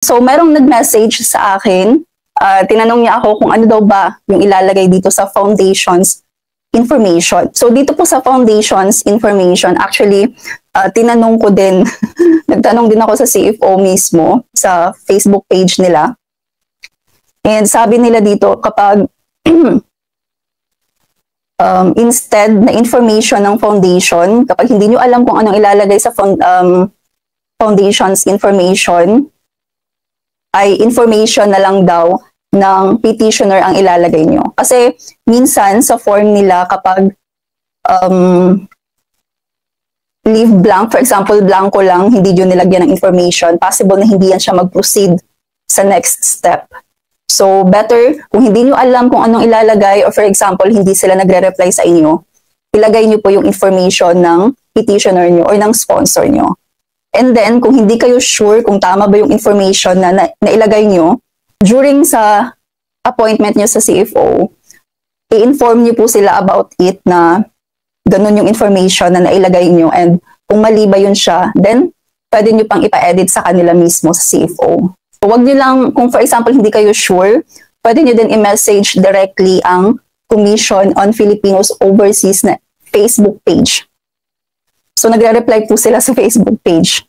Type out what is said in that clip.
So, merong nag-message sa akin, tinanong niya ako kung ano daw ba yung ilalagay dito sa foundation's information. So, dito po sa foundation's information, actually, tinanong ko din, nagtanong din ako sa CFO mismo, sa Facebook page nila. And sabi nila dito, kapag instead na information ng foundation, kapag hindi nyo alam kung anong ilalagay sa foundation's information, ay information na lang daw ng petitioner ang ilalagay nyo. Kasi minsan sa form nila kapag leave blank, for example, blanco lang, hindi nyo nilagyan ng information, possible na hindi yan siya mag-proceed sa next step. So better, kung hindi nyo alam kung anong ilalagay, or for example, hindi sila nagre-reply sa inyo, ilagay nyo po yung information ng petitioner nyo or ng sponsor nyo. And then, kung hindi kayo sure kung tama ba yung information na nailagay nyo, during sa appointment nyo sa CFO, i-inform nyo po sila about it na ganun yung information na nailagay nyo, and kung mali ba yun siya, then pwede nyo pang ipa-edit sa kanila mismo sa CFO. So, wag nyo lang, kung for example hindi kayo sure, pwede nyo din i-message directly ang Commission on Filipinos Overseas na Facebook page. So, nagre-reply po sila sa Facebook page.